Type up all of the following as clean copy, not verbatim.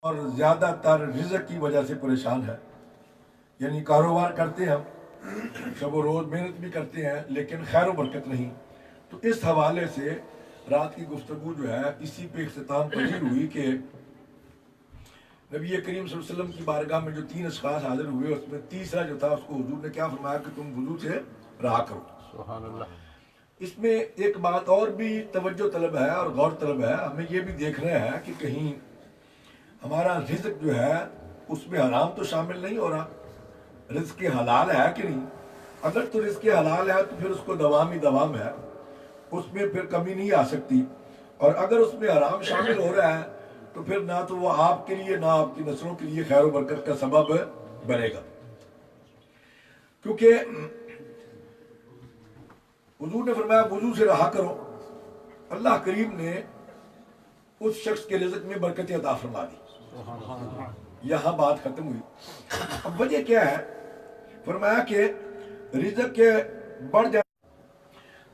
اور زیادہ تر رزق کی وجہ سے پریشان ہے. یعنی کاروبار کرتے ہیں ہم، شب و روز محنت بھی کرتے ہیں، لیکن خیر و برکت نہیں. تو اس حوالے سے رات کی گفتگو جو ہے اسی پہ اختتام پذیر ہوئی کہ نبی کریم صلی اللہ علیہ وسلم کی بارگاہ میں جو 3 اشخاص حاضر ہوئے، اس میں تیسرا جو تھا اس کو حضور نے کیا فرمایا کہ تم وضو سے رہا کرو. سبحان اللہ. اس میں ایک بات اور بھی توجہ طلب ہے اور غور طلب ہے. ہمیں یہ بھی دیکھ رہے ہیں کہ کہیں ہمارا رزق جو ہے اس میں حرام تو شامل نہیں ہو رہا. رزق حلال ہے کہ نہیں؟ اگر تو رزق حلال ہے تو پھر اس کو دوام ہی دوام ہے، اس میں پھر کمی نہیں آ سکتی. اور اگر اس میں حرام شامل ہو رہا ہے تو پھر نہ تو وہ آپ کے لیے نہ آپ کی نسلوں کے لیے خیر و برکت کا سبب بنے گا. کیونکہ حضور نے فرمایا وضو سے رہا کرو. اللہ کریم نے اس شخص کے رزق میں برکت عطا فرما دی. یہاں بات ختم ہوئی. اب وجہ کیا ہے؟ فرمایا کہ رزق کے بڑھ جائے.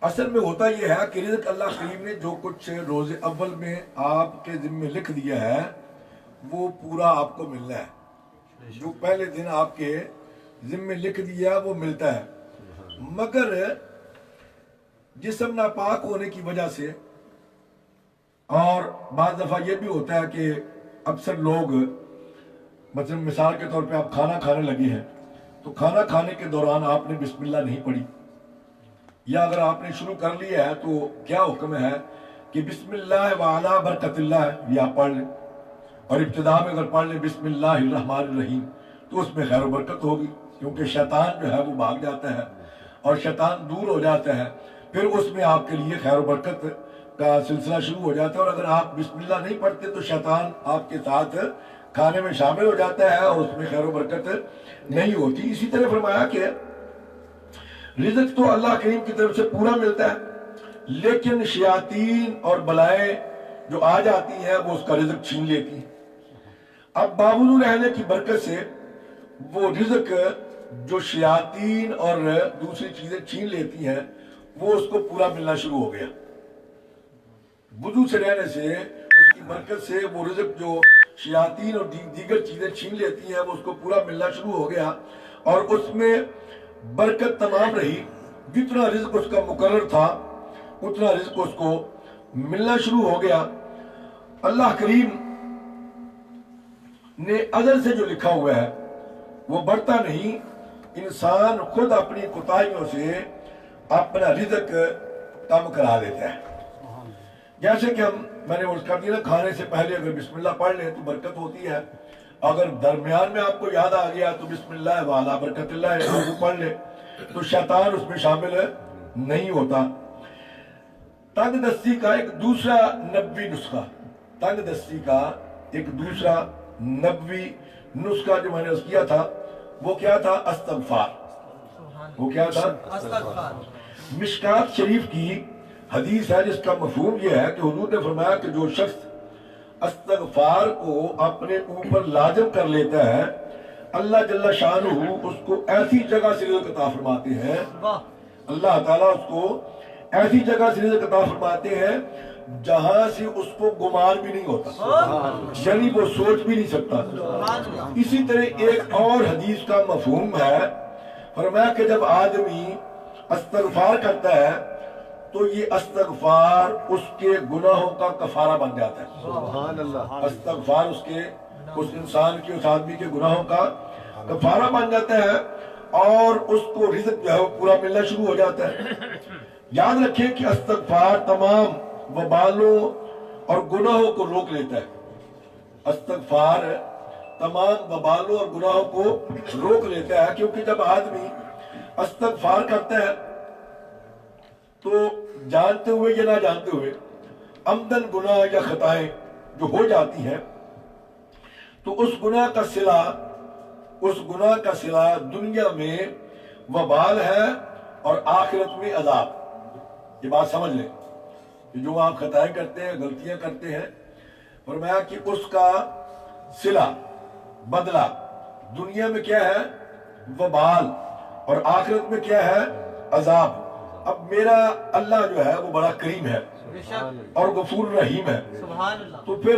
اصل میں ہوتا یہ ہے کہ رزق اللہ کریم نے جو کچھ روز اول میں آپ کے ذمہ لکھ دیا ہے وہ پورا آپ کو ملنا ہے. جو پہلے دن آپ کے ذمہ لکھ دیا وہ ملتا ہے. مگر جسم ناپاک ہونے کی وجہ سے، اور بعض دفعہ یہ بھی ہوتا ہے کہ اکثر لوگ مثلا مثال کے طور پہ آپ کھانا کھانے لگے ہیں تو کھانا کھانے کے دوران آپ نے بسم اللہ نہیں پڑھی، یا اگر آپ نے شروع کر لیا ہے تو کیا حکم ہے کہ بسم اللہ وعلا برکت اللہ ہے، یہ آپ پڑھ لیں. اور ابتدا میں اگر پڑھ لیں بسم اللہ الرحمن الرحیم تو اس میں خیر و برکت ہوگی، کیونکہ شیطان جو ہے وہ بھاگ جاتا ہے اور شیطان دور ہو جاتا ہے. پھر اس میں آپ کے لیے خیر و برکت کا سلسلہ شروع ہو جاتا ہے. اور اگر آپ بسم اللہ نہیں پڑھتے تو شیطان آپ کے ساتھ کھانے میں شامل ہو جاتا ہے اور اس میں خیر و برکت نہیں ہوتی. اسی طرح فرمایا کہ رزق تو اللہ کریم کی طرف سے پورا ملتا ہے، لیکن شیاطین اور بلائیں جو آ جاتی ہیں وہ اس کا رزق چھین لیتی ہیں. اب باوجود رہنے کی برکت سے وہ رزق جو شیاطین اور دوسری چیزیں چھین لیتی ہیں وہ اس کو پورا ملنا شروع ہو گیا. وضو سے رہنے سے اس کی برکت سے وہ رزق جو شیاطین اور دیگر چیزیں چھین لیتی ہیں وہ اس کو پورا ملنا شروع ہو گیا، اور اس میں برکت تمام رہی. جتنا رزق اس کا مقرر تھا اتنا رزق اس کو ملنا شروع ہو گیا. اللہ کریم نے ازل سے جو لکھا ہوا ہے وہ بڑھتا نہیں. انسان خود اپنی کوتاہیوں سے اپنا رزق کم کرا دیتا ہے. جیسے کہ میں نے عرض کر دیا نا، کھانے سے پہلے اگر بسم اللہ پڑھ لیں تو برکت ہوتی ہے. اگر درمیان میں آپ کو یاد آ گیا تو بسم اللہ وعلا برکت اللہ وہ پڑھ لیں تو شیطان اس میں شامل نہیں ہوتا. تنگ دستی کا ایک دوسرا نبوی نسخہ، تنگ دستی کا ایک دوسرا نبوی نسخہ جو میں نے اس کیا تھا وہ کیا تھا؟ استغفار. وہ کیا تھا؟ مشکات شریف کی حدیث ہے جس کا مفہوم یہ ہے کہ حضور نے فرمایا کہ جو شخص استغفار کو اپنے اوپر لازم کر لیتا ہے اللہ جل شانہ اس کو ایسی جگہ سے رزق عطا فرماتے ہیں. اللہ تعالیٰ اس کو ایسی جگہ سے رزق عطا فرماتے ہیں جہاں سے اس کو گمان بھی نہیں ہوتا، یعنی وہ سوچ بھی نہیں سکتا. اسی طرح ایک اور حدیث کا مفہوم ہے، فرمایا کہ جب آدمی استغفار کرتا ہے تو یہ استغفار اس کے گناہوں کا کفارہ بن جاتا ہے. سبحان اللہ. استغفار اس انسان کے، اس آدمی کے گناہوں کا کفارہ بن جاتا ہے اور اس کو رزق جو ہے وہ پورا ملنا شروع ہو جاتا ہے. یاد رکھیں کہ استغفار تمام وبالوں اور گناہوں کو روک لیتا ہے. استغفار تمام وبالوں اور گناہوں کو روک لیتا ہے، کیونکہ جب آدمی استغفار کرتا ہے تو جانتے ہوئے یا نہ جانتے ہوئے عمدن گناہ یا خطائیں جو ہو جاتی ہیں تو اس گناہ کا صلہ دنیا میں وبال ہے اور آخرت میں عذاب. یہ بات سمجھ لیں کہ جو آپ خطائیں کرتے ہیں، غلطیاں کرتے ہیں، فرمایا کہ اس کا صلہ بدلہ دنیا میں کیا ہے؟ وبال، اور آخرت میں کیا ہے؟ عذاب. اب میرا اللہ جو ہے وہ بڑا کریم ہے اور غفور رحیم ہے، تو پھر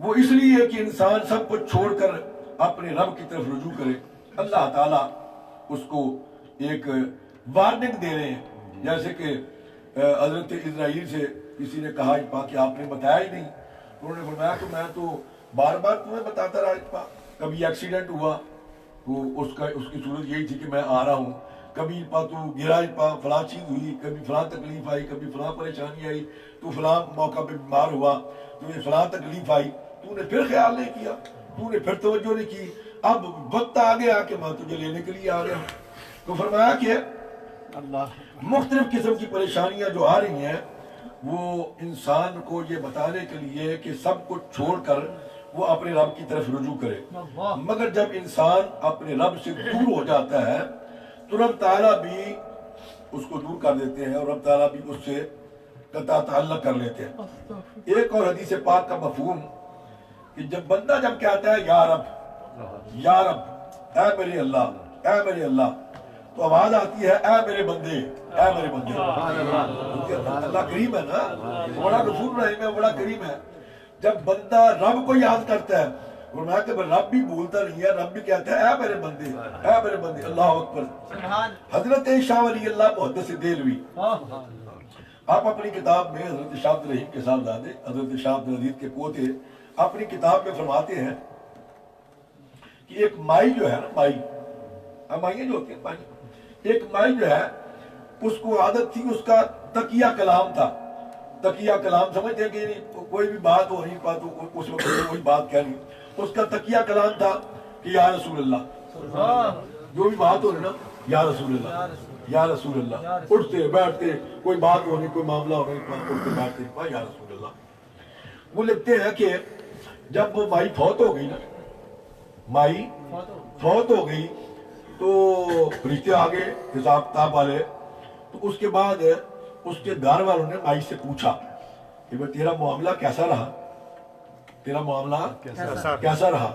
وہ اس لیے کہ انسان سب کچھ چھوڑ کر اپنے رب کی طرف رجوع کرے۔ اللہ تعالیٰ اس کو ایک وارننگ دے رہے ہیں، جیسے کہ حضرت اسرائیل سے کسی نے کہا اجپا کہ آپ نے بتایا ہی نہیں، انہوں نے فرمایا کہ میں تو بار بار تمہیں بتاتا رہا اجپا، کبھی ایکسیڈنٹ ہوا تو اس کی صورت یہی تھی کہ میں آ رہا ہوں، کبھی اجپا تو گرا اجپا فلاں چیز ہوئی، کبھی فلاں تکلیف آئی، کبھی فلاں پریشانی آئی، تو فلاں موقع پہ بیمار ہوا، تمہیں فلاں تکلیف آئی، تو نے پھر خیال نہیں کیا، تو نے پھر توجہ نہیں کی، اب وقت آ گیا کہ میں تجھے لینے کے لیے آ گیا ہوں۔ تو فرمایا کہ مختلف قسم کی پریشانیاں جو آ رہی ہیں وہ انسان کو یہ بتانے کے لیے کہ سب کچھ چھوڑ کر وہ اپنے رب کی طرف رجوع کرے، مگر جب انسان اپنے رب سے دور ہو جاتا ہے تو رب تعالیٰ بھی اس کو دور کر دیتے ہیں اور رب تعالیٰ بھی اس سے قطع تعلق کر لیتے ہیں۔ ایک اور حدیث پاک کا مفہوم کہ جب بندہ جب کہتا ہے یا رب یا رب، اے میرے اللہ اے میرے اللہ، تو آواز آتی ہے اے میرے بندے اے میرے بندے۔ اللہ کریم ہے نا، بڑا غفور رحیم ہے، بڑا کریم ہے۔ جب بندہ رب کو یاد کرتا ہے، فرمایا کہ رب بھی بولتا نہیں ہے، رب بھی کہتا ہے اے میرے بندے اے میرے بندے۔ اللہ اکبر۔ حضرت شاہ ولی اللہ محدث دہلوی، آپ اپنی کتاب میں حضرت شاہ عبد الرحیم کے صاحبزادے حضرت شاہ عبد العزیز کے پوتے اپنی کتاب میں فرماتے ہیں کہ ایک مائی جو ہے نا، مائیں جو ہوتی ہیں مائی، ایک مائی جو ہے اس کو عادت تھی، اس کا تقیہ کلام تھا۔ تقیہ کلام سمجھتے ہیں کہ کوئی بھی بات ہو نہیں پاتی اس وقت کوئی بات کہہ نہیں، اس کا تقیہ کلام تھا کہ یا رسول اللہ، جو بھی بات ہو رہی نا یا رسول اللہ یا رسول اللہ، اٹھتے بیٹھتے، کوئی بات ہو رہی کوئی معاملہ ہو رہا اٹھتے بیٹھتے یا رسول اللہ۔ وہ لکھتے ہیں کہ جب وہ مائی فوت ہو گئی نا، مائی فوت ہو گئی تو رشتے آگے حساب کتاب والے، تو اس کے بعد اس کے گھر والوں نے مائی سے پوچھا کہ بھئی تیرا معاملہ کیسا رہا، تیرا معاملہ کیسا رہا؟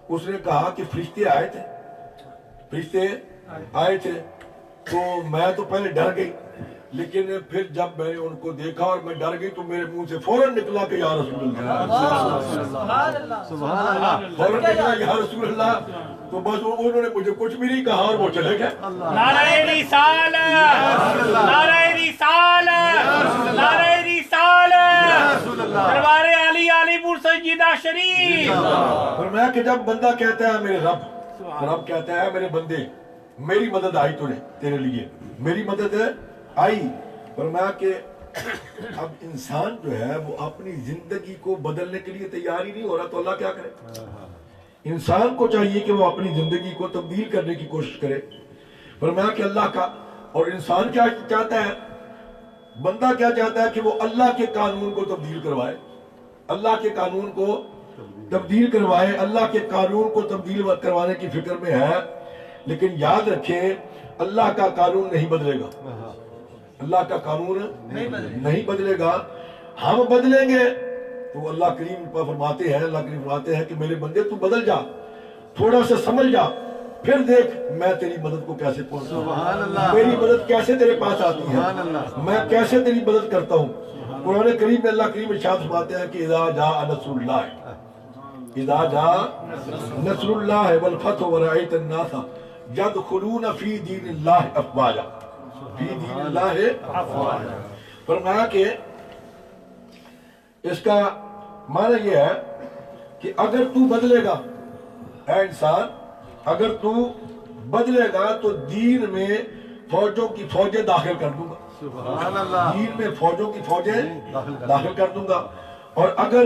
اس نے کہا کہ فرشتے آئے تھے، فرشتے آئے تھے تو میں تو پہلے ڈر گئی، لیکن پھر جب میں نے ان کو دیکھا اور میں ڈر گئی تو میرے منہ سے فوراً نکلا کہ یا رسول اللہ، فوراً نکلا یا رسول اللہ، تو بس انہوں نے مجھے کچھ بھی نہیں کہا اور وہ چلے گئے۔ نعرہ رسالت، نعرہ رسالت، نعرہ رسالت، دربار علی علی پور سجدہ شریف۔ فرمایا کہ جب بندہ کہتا ہے میرے رب کہتا ہے میرے بندے میری مدد آئی تیرے لیے، میری مدد آئی۔ فرمایا کہ اب انسان جو ہے وہ اپنی زندگی کو بدلنے کے لیے تیار ہی نہیں ہو رہا تو اللہ کیا کرے؟ انسان کو چاہیے کہ وہ اپنی زندگی کو تبدیل کرنے کی کوشش کرے۔ فرمایا کہ اللہ کا اور انسان کیا چاہتا ہے، بندہ کیا چاہتا ہے کہ وہ اللہ کے قانون کو تبدیل کروائے، اللہ کے قانون کو تبدیل کروائے، اللہ کے قانون کو تبدیل کروانے کی فکر میں ہے، لیکن یاد رکھیں اللہ کا قانون نہیں بدلے گا، اللہ کا قانون نہیں بدلے گا۔ ہم بدلیں گے تو اللہ کریم فرماتے ہیں کہ میرے بندے تو بدل جا، تھوڑا سا سمجھ جا، پھر دیکھ میں تیری مدد کو کیسے پہنچتا، میری مدد کیسے تیرے پاس آتی ہے، میں کیسے تیری مدد کرتا ہوں۔ قرآن کریم میں اللہ کریم ارشاد فرماتے ہیں کہ اذا جاء نصر اللہ، اذا جاء نصر اللہ والفتح ورأیت الناس یدخلون فی دین اللہ افواجا، فی دین اللہ افواجا۔ فرمایا کہ اس کا معنی یہ ہے کہ اگر تو بدلے گا اے انسان، اگر تو بدلے گا تو دین میں فوجوں کی فوجیں داخل کر دوں گا، دین میں فوجوں کی فوجیں داخل کر دوں گا، اور اگر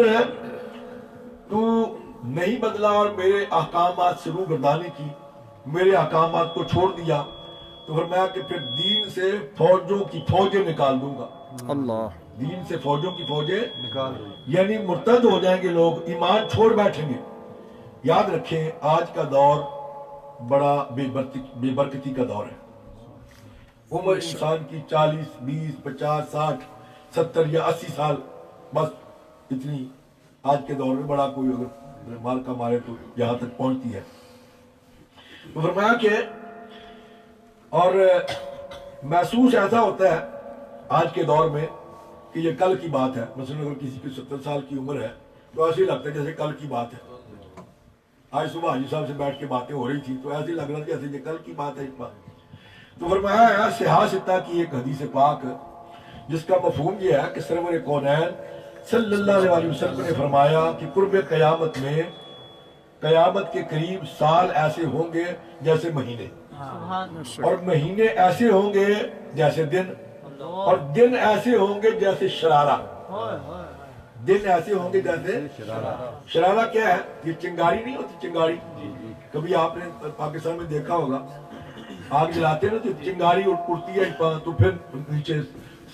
تو نہیں بدلا اور میرے احکامات سے روگردانی کی، میرے احکامات کو چھوڑ دیا، تو فرمایا کہ پھر دین سے فوجوں کی فوجیں نکال دوں گا، اللہ دین سے فوجوں کی فوجیں نکال، یعنی مرتد ہو جائیں گے لوگ، ایمان چھوڑ بیٹھیں گے۔ یاد رکھیں آج کا دور بڑا بے برکتی کا دور ہے، عمر انسان کی 40 20 50 60 70 یا 80 سال، بس اتنی آج کے دور میں بڑا کوئی اگر مال کا مارے تو یہاں تک پہنچتی ہے۔ تو فرمایا کہ اور محسوس ایسا ہوتا ہے آج کے دور میں کہ یہ کل کی بات ہے، مثلا اگر کسی کی 70 سال کی عمر ہے تو ایسے ہی لگتا ہے جیسے کل کی بات ہے. آج صبح حاجی صاحب سے بیٹھ کے باتیں ہو رہی تھی تو ایسے ہی لگ رہا تھا جیسے یہ کل کی بات ہے. تو فرمایا ہے صحاح ستہ کی ایک حدیث پاک جس کا مفہوم یہ ہے کہ سرور کونین صلی اللہ علیہ وسلم نے فرمایا کہ قرب قیامت میں قیامت کے قریب سال ایسے ہوں گے جیسے مہینے، اور مہینے ایسے ہوں گے جیسے دن، اور دن ایسے ہوں گے جیسے شرارہ. دن ایسے ہوں گے جیسے شرارہ کیا ہے؟ یہ چنگاری نہیں ہوتی. چنگاری کبھی آپ نے پاکستان میں دیکھا ہوگا، آگ جلاتے ہیں نا تو چنگاری اڑتی ہے تو پھر نیچے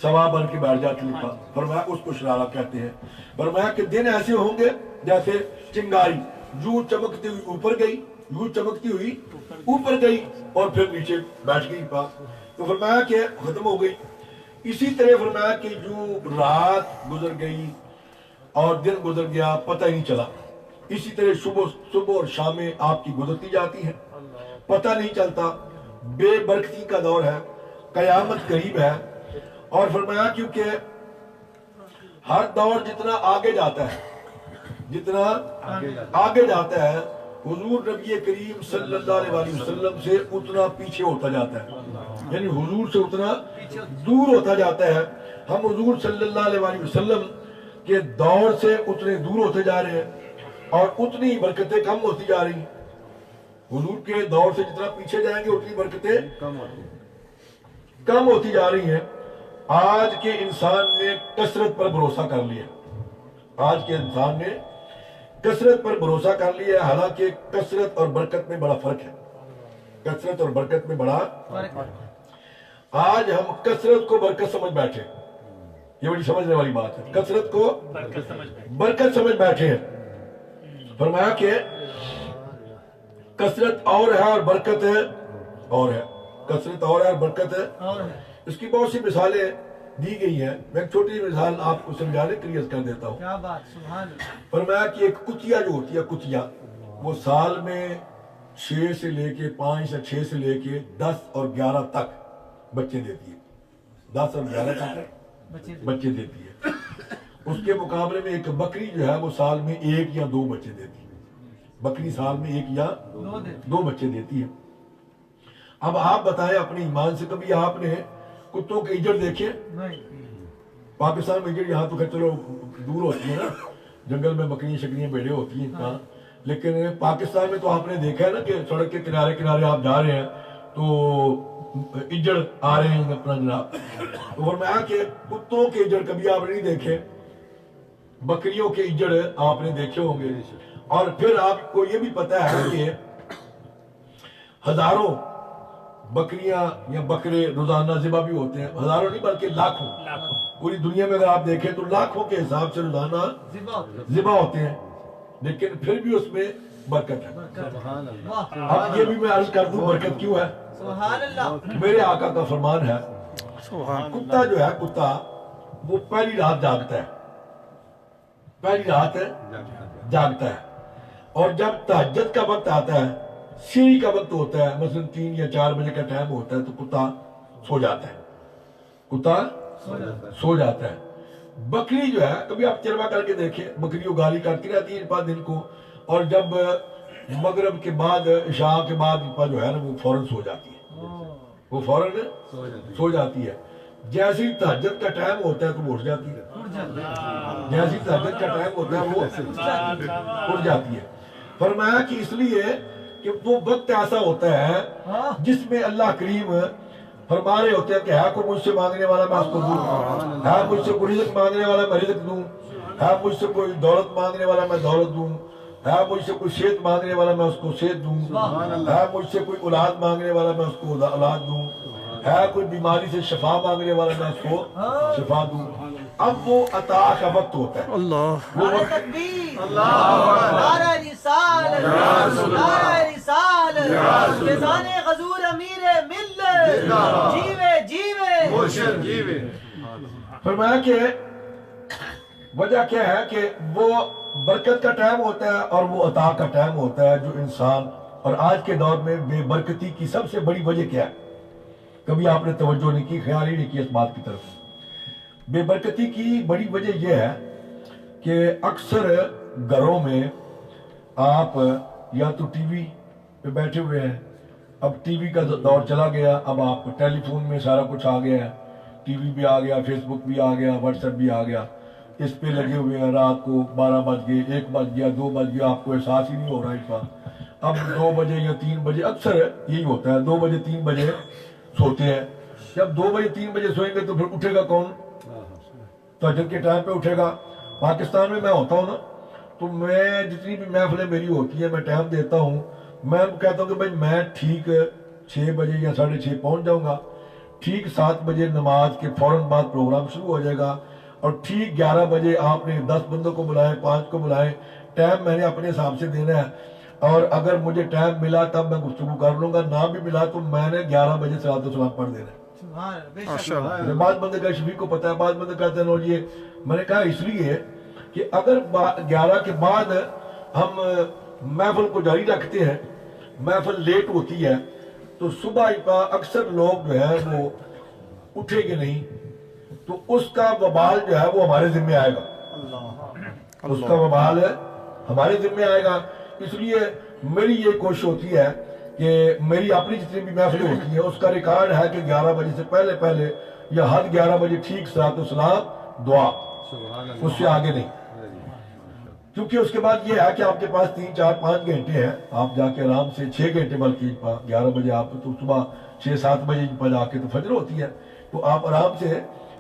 سوا بن کے بیٹھ جاتی ہے. فرمایا اس کو شرارہ کہتے ہیں. فرمایا کہ دن ایسے ہوں گے جیسے چنگاری، یوں چمکتی ہوئی اوپر گئی، یوں چمکتی ہوئی اوپر گئی اور پھر نیچے بیٹھ گئی. تو فرمایا کہ ختم ہو گئی. اسی طرح فرمایا کہ جو رات گزر گئی اور دن گزر گیا پتہ ہی نہیں چلا. اسی طرح صبح اور شامیں آپ کی گزرتی جاتی ہیں، پتہ نہیں چلتا. بے برکتی کا دور ہے، قیامت قریب ہے. اور فرمایا کیونکہ ہر دور جتنا آگے جاتا ہے، جتنا آگے جاتا ہے، حضور نبی کریم صلی اللہ علیہ وسلم سے اتنا پیچھے ہوتا جاتا ہے. یعنی حضور سے اتنا دور ہوتا جاتا ہے. ہم حضور صلی اللہ علیہ وسلم کے دور سے اتنے دور ہوتے جا رہے ہیں اور اتنی برکتیں کم ہوتی جا رہی ہیں. حضور کے دور سے جتنا پیچھے جائیں گے اتنی برکتیں کم ہوتی جا رہی ہیں. آج کے انسان نے کثرت پر بھروسہ کر لیا. آج کے انسان نے کثرت پر بھروسہ کر لیا ہے، حالانکہ کثرت اور برکت میں بڑا فرق ہے. کثرت اور برکت میں بڑا فرق ہے. آج ہم کثرت کو برکت سمجھ بیٹھے، یہ بڑی سمجھنے والی بات ہے. کثرت کو برکت سمجھ بیٹھے ہیں. فرمایا کہ کثرت اور ہے اور برکت ہے اور ہے. کثرت اور ہے اور برکت ہے. اس کی بہت سی مثالیں دی گئی ہیں. میں ایک چھوٹی مثال آپ کو سمجھانے کے لیے عرض کر دیتا ہوں. کیا بات، سبحان اللہ. فرمایا کہ ایک کتیا جو ہوتی ہے، کتیا وہ سال میں 6 سے لے کے 5 یا 6 سے لے کے 10 اور 11 تک بچے دیتی ہے. 10 اور 11 تک بچے دیتی ہے. اس کے مقابلے میں ایک بکری جو ہے وہ سال میں 1 یا 2 بچے دیتی ہے. بکری سال میں 1 یا 2 بچے دیتی ہے. اب آپ بتائیں اپنے ایمان سے، کبھی آپ نے کتوں کے اجڑ دیکھے؟ پاکستان میں اجڑ یہاں تو خیر چلو دور ہوتی ہے نا، جنگل میں بکریاں شکریاں بیڑے ہوتی ہیں کہاں، لیکن پاکستان میں تو آپ نے دیکھا ہے نا کہ سڑک کے کنارے کنارے آپ جا رہے ہیں تو اجڑ آ رہے ہیں اپنا جناب. تو فرمایا کہ کتوں کے اجڑ کبھی آپ نے نہیں دیکھے، بکریوں کے اجڑ آپ نے دیکھے ہوں گے. اور پھر آپ کو یہ بھی پتا ہے کہ ہزاروں بکریاں یا بکرے روزانہ ذبح بھی ہوتے ہیں. ہزاروں نہیں بلکہ لاکھوں. پوری دنیا میں اگر آپ دیکھیں تو لاکھوں کے حساب سے روزانہ ذبح ہوتے ہیں، لیکن پھر بھی اس میں برکت ہے. اب یہ بھی میں عرض کر دوں برکت کیوں ہے. سبحان اللہ. میرے آقا کا فرمان ہے، کتا جو ہے کتا وہ پہلی رات جاگتا ہے، پہلی رات جاگتا ہے. اور جب تہجد کا وقت آتا ہے، سیری کا وقت ہوتا ہے، مثلا 3 یا 4 بجے کا ٹائم ہوتا ہے تو کتا سو جاتا ہے. کتا سو جاتا ہے. بکری جو ہے کبھی آپ تجربہ کر کے دیکھیں، بکریوں گالی کرتی رہتی ہے 5 دن کو، اور جب مغرب کے بعد عشاء کے بعد جو ہے نا وہ فوراً سو جاتی ہے. وہ فوراً سو جاتی ہے. جیسے ہی تہجد کا ٹائم ہوتا ہے تو وہ اٹھ جاتی ہے. جیسے ہی تہجد کا ٹائم ہوتا ہے وہ اٹھ جاتی ہے. فرمایا کہ اس لیے کہ وہ وقت ایسا ہوتا ہے جس میں اللہ کریم فرما رہے ہوتے ہیں کہ ہے کوئی مجھ سے مانگنے والا میں اس کو دوں، ہے مجھ سے کوئی رزق مانگنے والا میں رزق دوں، ہے مجھ سے کوئی دولت مانگنے والا میں دولت دوں، ہے مجھ سے کوئی صحت مانگنے والا میں اس کو صحت دوں، ہے مجھ سے کوئی اولاد مانگنے والا میں اس کو اولاد دوں، ہے کوئی بیماری سے شفا مانگنے والا میں اس کو شفا دوں. اب وہ عطا کا وقت ہوتا ہے. نعرہ تکبیر، نعرہ رسالت، نعرہ رسالت، فیضان حضور امیر ملت، جیوے. فرمایا کہ وجہ کیا ہے کہ وہ برکت کا ٹائم ہوتا ہے اور وہ عطا کا ٹائم ہوتا ہے جو انسان. اور آج کے دور میں بے برکتی کی سب سے بڑی وجہ کیا ہے؟ کبھی آپ نے توجہ نہیں کی، خیال ہی نہیں کیا اس بات کی طرف. بے برکتی کی بڑی وجہ یہ ہے کہ اکثر گھروں میں آپ یا تو ٹی وی پہ بیٹھے ہوئے ہیں، اب ٹی وی کا دور چلا گیا، اب آپ ٹیلی فون میں سارا کچھ آ گیا ہے، ٹی وی بھی آ گیا، فیس بک بھی آ گیا، واٹس ایپ بھی آ گیا، اس پہ لگے ہوئے ہیں، رات کو 12 بج گئے، 1 بج گیا، 2 بج گیا، آپ کو احساس ہی نہیں ہو رہا اس بات۔ اب 2 بجے یا 3 بجے اکثر یہی ہوتا ہے، 2 بجے 3 بجے سوتے ہیں۔ جب 2 بجے 3 بجے سوئیں گے تو پھر اٹھے گا کون؟ فجر کے ٹائم پہ اٹھے گا۔ پاکستان میں ہوتا ہوں نا، تو میں جتنی بھی محفلیں میری ہوتی ہیں، میں ٹائم دیتا ہوں، میں کہتا ہوں کہ بھائی میں ٹھیک 6 بجے یا 6:30 پہنچ جاؤں گا، ٹھیک 7 بجے نماز کے فوراً بعد پروگرام شروع ہو جائے گا، اور ٹھیک 11 بجے آپ نے 10 بندوں کو بلائے، 5 کو بلائے، ٹائم میں نے اپنے حساب سے دینا ہے، اور اگر مجھے ٹائم ملا تب میں گفتگو کر لوں گا، نہ بھی ملا تو میں نے 11 بجے صلاۃ و سلام پڑھ دینا ہے۔ سبحان اللہ، بے شک۔ بعض بندے کا شفیق کو پتا ہے، بعض بندے کہتے ہیں نو جی، میں نے کہا اس لیے کہ اگر 11 کے بعد ہم محفل کو جاری رکھتے ہیں، محفل لیٹ ہوتی ہے، تو صبح اکثر لوگ جو ہے وہ اٹھے گے نہیں، تو اس کا وبال جو ہے وہ ہمارے ذمہ آئے گا، اس کا وبال ہمارے ذمہ آئے گا۔ اس لیے میری یہ کوشش ہوتی ہے کہ میری اپنی جتنی بھی محفلیں ہوتی ہیں اس کا ریکارڈ ہے کہ 11 بجے سے پہلے یا حد 11 بجے ٹھیک صلاۃ و سلام دعا، اس سے آگے نہیں، کیونکہ اس کے بعد یہ ہے کہ آپ کے پاس 3 4 5 گھنٹے ہیں، آپ جا کے آرام سے 6 گھنٹے، بلکہ 11 بجے آپ تو صبح 6 7 بجے جا کے تو فجر ہوتی ہے، تو آپ آرام سے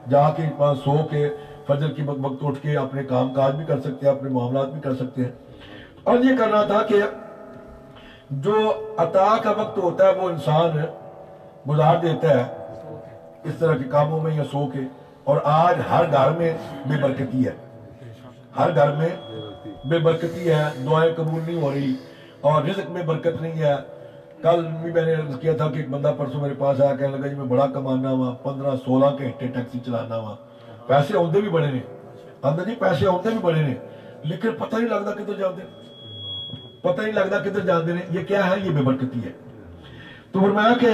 جا کے سو کے فجر کی وقت اٹھ کے اپنے کام کاج بھی کر سکتے ہیں، اپنے معاملات بھی کر سکتے ہیں۔ اور یہ کرنا تھا کہ جو عطا کا وقت ہوتا ہے وہ انسان گزار دیتا ہے اس طرح کے کاموں میں یا سو کے، اور آج ہر گھر میں بے برکتی ہے، ہر گھر میں بے برکتی ہے، دعائیں قبول نہیں ہو رہی، اور رزق میں برکت نہیں ہے۔ کل بھی میں نے عرض کیا تھا کہ ایک بندہ پرسوں میرے پاس آیا، کہنے لگا جی میں بڑا کمانا ہوا، 15 16 گھنٹے ٹیکسی چلانا ہوا، پیسے آتے بھی بڑے نے، اندر جی پیسے آتے بھی بڑے نے، لیکن پتہ نہیں لگتا کدھر جاتے، پتہ نہیں لگتا کدھر جاتے ہیں۔ یہ کیا ہے؟ یہ بے برکتی ہے۔ تو فرمایا کہ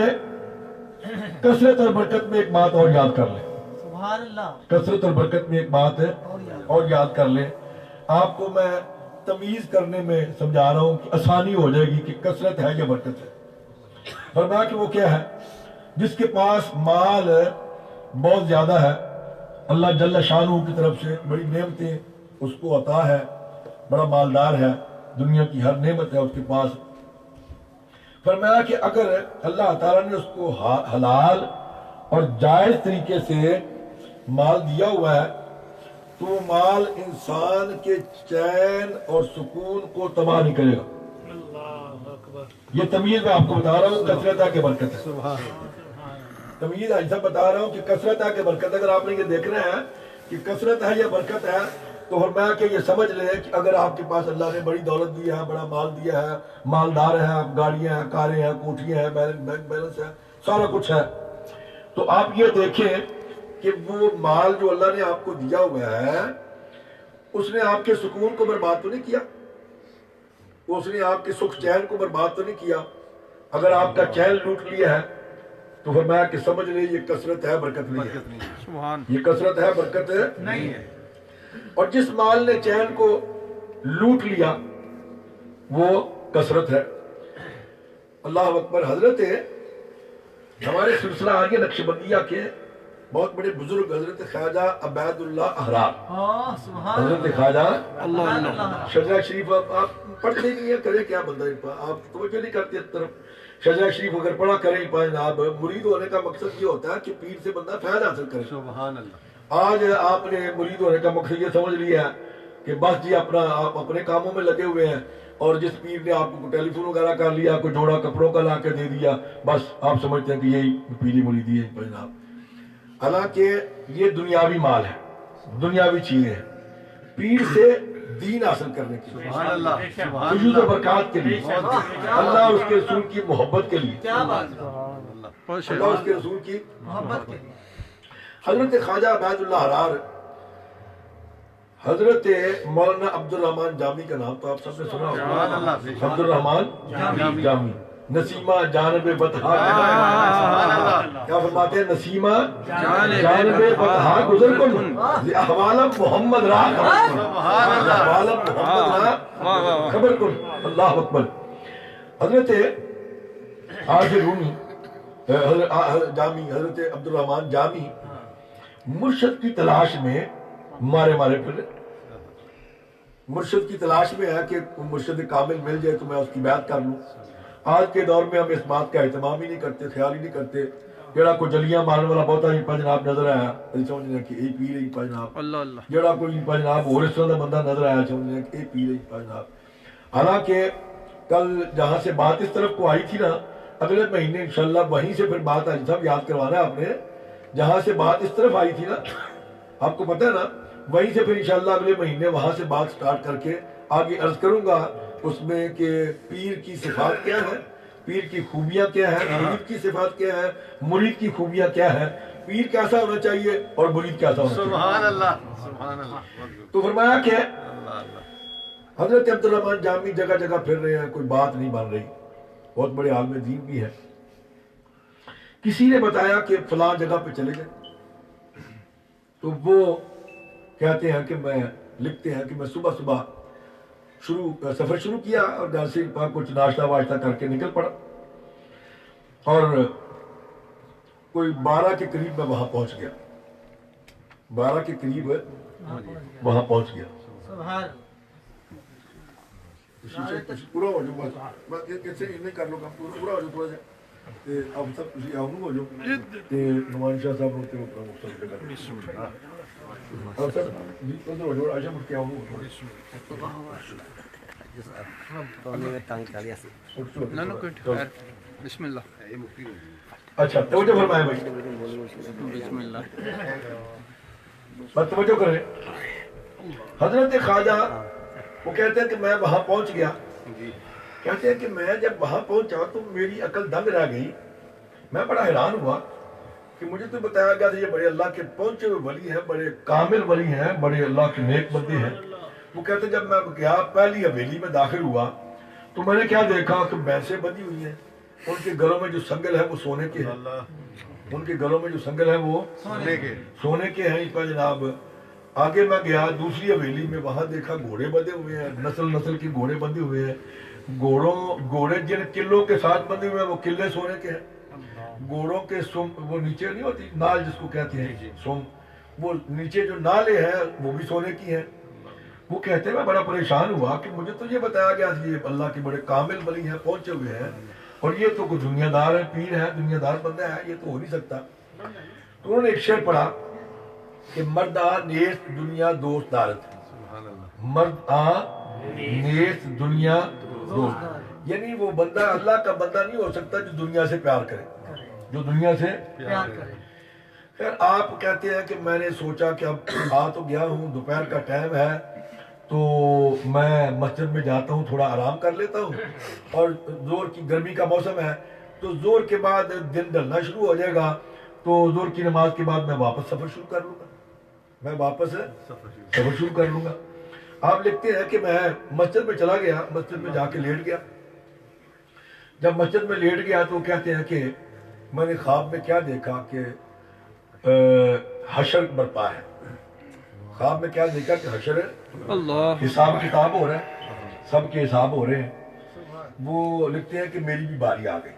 کثرت اور برکت میں ایک بات اور یاد کر لیں، سبحان اللہ، کثرت اور برکت میں ایک بات اور یاد کر لیں۔ آپ کو میں تمیز کرنے میں سمجھا رہا ہوں کہ آسانی ہو جائے گی کہ کثرت ہے یا برکت ہے۔ فرمایا کہ وہ کیا ہے؟ جس کے پاس مال بہت زیادہ ہے، اللہ جل شانہ کی طرف سے بڑی نعمتیں اس کو عطا ہے، بڑا مالدار ہے، دنیا کی ہر نعمت ہے اس کے پاس۔ فرمایا کہ اگر اللہ تعالیٰ نے اس کو حلال اور جائز طریقے سے مال دیا ہوا ہے تو وہ مال انسان کے چین اور سکون کو تباہ نہیں کرے گا۔ یہ تمیز میں آپ کو بتا رہا ہوں، کثرت ہے کہ برکت ہے، تمیز ایسا بتا رہا ہوں کہ کثرت ہے کہ برکت ہے۔ اگر آپ نے یہ دیکھنا ہے کہ کثرت ہے یا برکت ہے تو فرمایا کہ یہ سمجھ لیں کہ اگر آپ کے پاس اللہ نے بڑی دولت دی ہے، بڑا مال دیا ہے، مالدار ہے، گاڑیاں ہیں، کاریں ہیں، کوٹھیاں ہیں، بینک بیلنس ہے، سارا کچھ ہے، تو آپ یہ دیکھیں کہ وہ مال جو اللہ نے آپ کو دیا ہوا ہے اس نے آپ کے سکون کو برباد تو نہیں کیا، اس نے آپ کے سکھ چین کو برباد تو نہیں کیا۔ اگر آپ کا چین لوٹ لیا ہے تو فرمایا کہ سمجھ لیں یہ کثرت ہے، برکت نہیں ہے، یہ کثرت ہے، برکت نہیں ہے۔ اور جس مال نے چین کو لوٹ لیا وہ کثرت ہے۔ اللہ اکبر۔ حضرت ہمارے سلسلہ آگے نقشبندیہ کے بہت بڑے بزرگ حضرت خواجہ عبید اللہ احرار، حضرت خواجہ شجرہ شریف، آپ پڑھتے نہیں ہیں، کرے کیا بندہ، آپ توجہ نہیں کرتے اس طرف۔ شجرہ شریف اگر پڑھا کریں جناب، مرید ہونے کا مقصد یہ ہوتا ہے کہ پیر سے بندہ فیض حاصل کرے۔ سبحان اللہ۔ آج آپ نے مرید ہونے کا مقصد یہ سمجھ لیا ہے کہ بس جی آپ اپنے کاموں میں لگے ہوئے ہیں، اور جس پیر نے آپ کو ٹیلی فون وغیرہ کر لیا، کوئی جوڑا کپڑوں کا لا کے دے دیا، بس آپ سمجھتے ہیں کہ یہی پیری مریدی ہے جناب۔ حالانکہ یہ دنیاوی مال ہے، دنیاوی چیزیں ہیں، پیر سے دین حاصل کرنے کے لیے، وجود و برکات کے لیے، اللہ اس کے رسول کی محبت کے لیے، اللہ اس کے رسول کی محبت کے لیے۔ حضرت خواجہ عبید اللہ احرار، حضرت مولانا عبد الرحمن جامی کا نام تو آپ سب نے سنا ہوگا، عبد الرحمن جامی، نسیمہ جانب بطحا کیا فرماتے ہیں؟ نسیمہ جانب بطحا گزر کن احوال محمد را احوال محمد را خبر کن. اللہ اکبر. حضرت حاضر رومی جامی حضرت عبد الرحمن جامی مرشد کی تلاش میں مارے پھر مرشد کی تلاش میں ہے کہ مرشد کامل مل جائے تو میں اس کی بیعت کر لوں. آج کے دور میں ہم اس بات کا اہتمام ہی نہیں کرتے، خیال ہی نہیں کرتے. جڑا کوئی جلیاں مارنے والا بہتا ہی جناب نظر آیا سمجھنے کہ یہ پی رہی جناب، جڑا کوئی جناب اور اس طرح کا بندہ نظر آیا سمجھنے کہ یہ پی رہی جناب. حالانکہ کل جہاں سے بات اس طرف کو آئی تھی نا، اگلے مہینے انشاءاللہ وہیں سے پھر بات آئی. صاحب یاد کروانا ہے آپ نے، جہاں سے بات اس طرف آئی تھی نا، آپ کو پتہ ہے نا، وہیں سے پھر انشاءاللہ اگلے مہینے وہاں سے بات سٹارٹ کر کے آگے عرض کروں گا اس میں کہ پیر کی صفات کیا ہے، پیر کی خوبیاں کیا ہے، مرید کی صفات کیا ہے، مرید کی خوبیاں کیا ہے، پیر کیسا ہونا چاہیے اور مرید کیسا ہونا چاہیے. سبحان اللہ سبحان اللہ. تو فرمایا کہ حضرت عبد الرحمن جامی جگہ جگہ پھر رہے ہیں، کوئی بات نہیں بن رہی. بہت بڑے عالم دین بھی ہے. کسی نے بتایا کہ فلاں جگہ پہ چلے گئے، تو وہ کہتے ہیں کہ میں لکھتے ہیں کہ میں صبح صبح سفر شروع کیا اور گھر سے کچھ ناشتہ واشتہ کر کے نکل پڑا، اور کوئی 12 کے قریب میں وہاں پہنچ گیا. 12 کے قریب وہاں پہنچ گیا. سبحان پورا ہو جاؤ بس کیسے نہیں کر لو کام پورا ہو جاؤ تھوڑا سا. اب سب تھی آؤں ہو جاؤ نعمان شاہ صاحب ہوتے اب سر ادھر ہو جاؤ آشا مجھ کے آؤں بسم اللہ. اچھا توجہ فرمائے بھائی، بسم اللہ. بس توجہ کریں. حضرت خواجہ وہ کہتے ہیں کہ میں وہاں پہنچ گیا. کہتے ہیں کہ میں جب وہاں پہنچا تو میری عقل دنگ رہ گئی. میں بڑا حیران ہوا کہ مجھے تو بتایا گیا تھا یہ بڑے اللہ کے پہنچے ہوئے ولی ہیں، بڑے کامل ولی ہیں، بڑے اللہ کے نیک بندے ہیں. وہ کہتے ہیں جب میں گیا پہلی حویلی میں داخل ہوا تو میں نے کیا دیکھا کہ بھینسیں بندھی ہوئی ہیں، ان کے گلوں میں جو سنگل ہے وہ سونے کے ہیں، ان کے گلوں میں جو سنگل ہے وہ سونے کے ہیں. اس پر جناب آگے میں گیا دوسری حویلی میں، وہاں دیکھا گھوڑے بندھے ہوئے ہیں، نسل کے گھوڑے بندھے ہوئے ہیں. گھوڑے جن قلوں کے ساتھ بندھے ہوئے ہیں وہ قلے سونے کے ہیں. گھوڑوں کے سم وہ نیچے نہیں ہوتی نال جس کو کہتے ہیں سم، وہ نیچے جو نالے ہیں وہ بھی سونے کی ہیں. وہ کہتے ہیں میں بڑا پریشان ہوا کہ مجھے تو یہ بتایا گیا یہ اللہ کے بڑے کامل ولی ہیں، پہنچے ہوئے ہیں، اور یہ تو کوئی دنیا دار ہے، پیر ہے، دنیا دار بندہ ہے، یہ تو ہو نہیں سکتا. تو انہوں نے ایک شعر پڑھا کہ مرد آ نیست دنیا دوست دارت، مرد آ نیست دنیا دوست، یعنی وہ بندہ اللہ کا بندہ نہیں ہو سکتا جو دنیا سے پیار کرے، جو دنیا سے پیار کرے. خیر آپ کہتے ہیں کہ میں نے سوچا کہ اب آ تو گیا ہوں، دوپہر کا ٹائم ہے تو میں مسجد میں جاتا ہوں، تھوڑا آرام کر لیتا ہوں، اور زور کی گرمی کا موسم ہے تو زور کے بعد دن ڈھلنا شروع ہو جائے گا، تو زور کی نماز کے بعد میں واپس سفر شروع کر لوں گا، میں واپس سفر شروع کر لوں گا. آپ لکھتے ہیں کہ میں مسجد میں چلا گیا، مسجد میں جا کے لیٹ گیا. جب مسجد میں لیٹ گیا تو کہتے ہیں کہ میں نے خواب میں کیا دیکھا کہ حشر برپا ہے. خواب میں کیا دیکھا کہ حشر ہے، حساب کتاب ہو رہا ہے، سب کے حساب ہو رہے ہیں. وہ لکھتے ہیں کہ میری بھی باری آ گئی،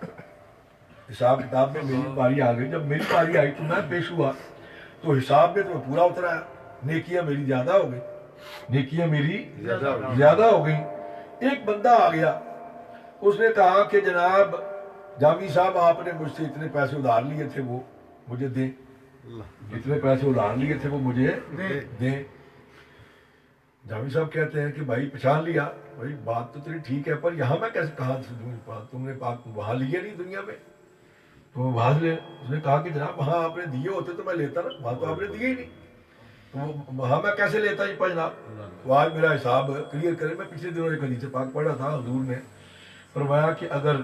حساب کتاب میں میری باری آ گئی. جب میری باری آئی تو میں پیش ہوا تو حساب میں تو میں پورا اترا ہے، نیکیاں میری زیادہ ہو گئی، نیکیاں میری زیادہ ہو گئی. ایک بندہ آ گیا، اس نے کہا کہ جناب جامی صاحب آپ نے مجھ سے اتنے پیسے ادھار لیے تھے وہ مجھے دیں، اتنے پیسے ادھار لیے تھے وہ مجھے دیں. جامی صاحب کہتے ہیں کہ بھائی پہچان لیا، بھائی بات تو تیری ٹھیک ہے پر یہاں میں کیسے کہاں سے دوں، تم نے وہاں لیے نہیں دنیا میں تو وہاں سے لے. اس نے کہا کہ جناب وہاں آپ نے دیے ہوتے تو میں لیتا نا، وہاں تو آپ نے دیے ہی نہیں، تو وہاں میں کیسے لیتا ہی جناب. تو آج میرا حساب کلیئر کرے. میں پچھلے دنوں ایک حدیث پاک پڑھا تھا، حضور نے فرمایا کہ اگر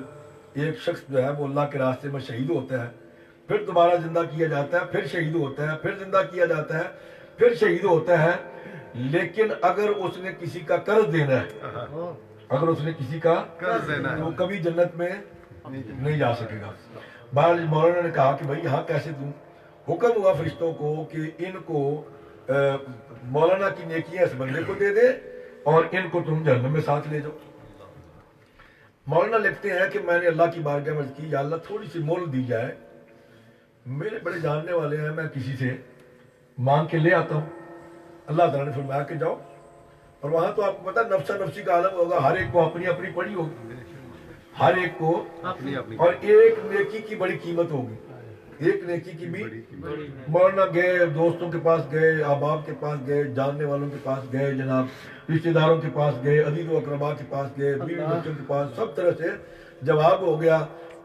ایک شخص جو ہے وہ اللہ کے راستے میں شہید ہوتا ہے، پھر دوبارہ زندہ کیا جاتا ہے، پھر شہید ہوتا ہے، پھر زندہ کیا جاتا ہے، پھر شہید ہوتا ہے، لیکن اگر اس نے کسی کا قرض دینا ہے، اگر اس نے کسی کا قرض دینا ہے وہ کبھی جنت میں نہیں جا سکے گا۔ بعد مولانا نے کہا کہ بھائی یہاں کیسے تم، حکم ہوا فرشتوں کو کہ ان کو مولانا کی نیکیاں اس بندے کو دے دے اور ان کو تم جہنم میں ساتھ لے جاؤ۔ مولانا لکھتے ہیں کہ میں نے اللہ کی بارگاہ میں عرض کی یا اللہ تھوڑی سی مول دی جائے، میرے بڑے جاننے والے ہیں، میں کسی سے مانگ کے لے آتا ہوں۔ اللہ تعالیٰ نے فرمایا کہ جاؤ، اور وہاں تو آپ کو پتا نفسا نفسی کا عالم ہوگا، ہر ایک کو اپنی اپنی پڑی ہوگی، ہر ایک کو، اور ایک نیکی کی بڑی قیمت ہوگی، ایک نیکی کی بھی۔ مولانا گئے، دوستوں کے پاس گئے، احباب کے پاس گئے، جاننے والوں کے پاس گئے، جناب رشتہ داروں کے پاس گئے، عزیز و اقربا کے پاس گئے، بیوی بچوں کے پاس، سب طرح سے جواب ہو گیا،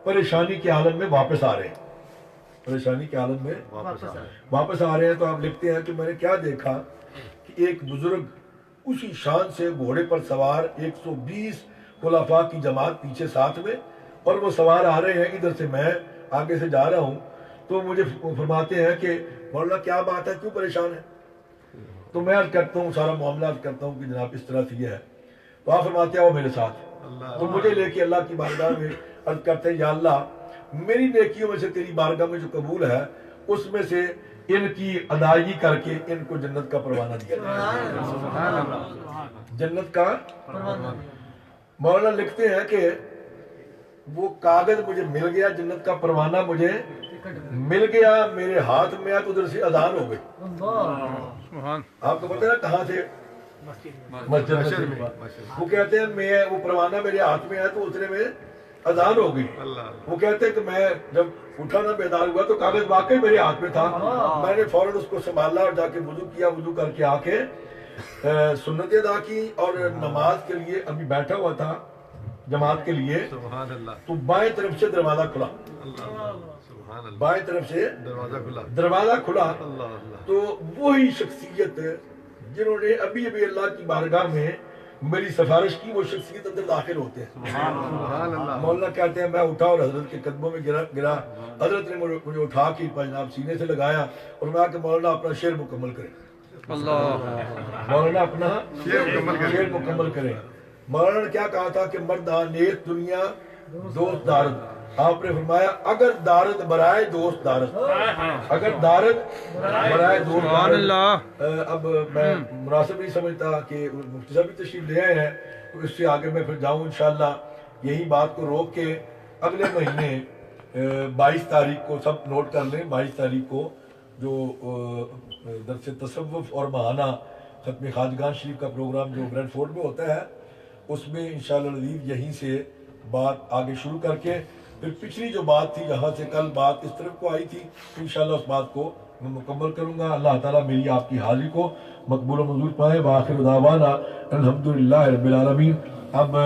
پریشانی کے عالم میں واپس آ رہے ہیں، پریشانی کے عالم میں واپس آ رہے ہیں۔ تو آپ لکھتے ہیں کہ میں نے کیا دیکھا کہ ایک بزرگ اسی شان سے گھوڑے پر سوار 120 خلفاء کی جماعت پیچھے ساتھ میں، اور وہ سوار آ رہے ہیں، ادھر سے میں آگے سے جا رہا ہوں، تو مجھے فرماتے ہیں کہ مولانا کیا بات ہے، کیوں پریشان ہے؟ تو میں عرض کرتا ہوں، سارا معاملہ عرض کرتا ہوں کہ جناب اس طرح سے یہ ہے۔ تو آپ فرماتے ہیں وہ میرے ساتھ، تو مجھے لے کے اللہ کی بارگاہ میں عرض کرتے ہیں یا اللہ میری نیکیوں میں سے تیری بارگاہ میں جو قبول ہے اس میں سے ان کی ادائیگی کر کے ان کو جنت کا پروانہ دیا جائے، جنت کا۔ مولانا لکھتے ہیں کہ وہ کاغذ مجھے مل گیا، جنت کا پروانہ مجھے مل گیا، میرے ہاتھ میں آیا تو ادھر سے اذان ہو گئی۔ آپ کو پتہ ہے نا کہاں سے؟ مسجد سے۔ وہ کہتے ہیں میں وہ پروانہ میرے ہاتھ میں آیا تو اتنے میں اذان ہو گئی۔ وہ کہتے ہیں کہ میں جب اٹھا نہ بیدار ہوا تو کاغذ واقعی میرے ہاتھ میں تھا، میں نے فوراً اس کو سنبھالا اور جا کے وضو کیا، وضو کر کے آ کے سنتیں ادا کی، اور نماز کے لیے ابھی بیٹھا ہوا تھا جماعت کے لیے، تو بائیں طرف سے دروازہ کھلا، بائیں طرف سے دروازہ کھلا، تو وہی شخصیت جنہوں نے ابھی ابھی اللہ کی بارگاہ میں میری سفارش کی، وہ شخصیت اندر داخل ہوتے ہیں۔ مولانا کہتے ہیں میں اٹھا اور حضرت کے قدموں میں گرا، حضرت نے مجھے اٹھا کے جناب سینے سے لگایا اور میں کہ مولانا اپنا شعر مکمل کریں، مولانا اپنا شعر مکمل کریں۔ مولانا نے کیا کہا تھا کہ مردان نیک دنیا دوست دارد، آپ نے فرمایا اگر دارد برائے دوست دارد، اگر دارد برائے دوست دارد۔ اب میں مناسب نہیں سمجھتا کہ مفتی صاحب بھی تشریف لے آئے ہیں، تو اس سے آگے میں پھر جاؤں انشاءاللہ، یہی بات کو روک کے اگلے مہینے 22 تاریخ کو سب نوٹ کر لیں، 22 تاریخ کو جو درس تصوف اور ماہانہ ختم خواجگان شریف کا پروگرام جو بریڈ فورٹ میں ہوتا ہے، اس میں انشاءاللہ العزیز یہیں سے بات آگے شروع کر کے پھر پچھلی جو بات تھی جہاں سے کل بات اس طرف کو آئی تھی، انشاءاللہ اس بات کو میں مکمل کروں گا۔ اللہ تعالیٰ میری آپ کی حاضری کو مقبول و منظور پائے۔ وآخر دعوانا الحمدللہ رب العالمین۔ اب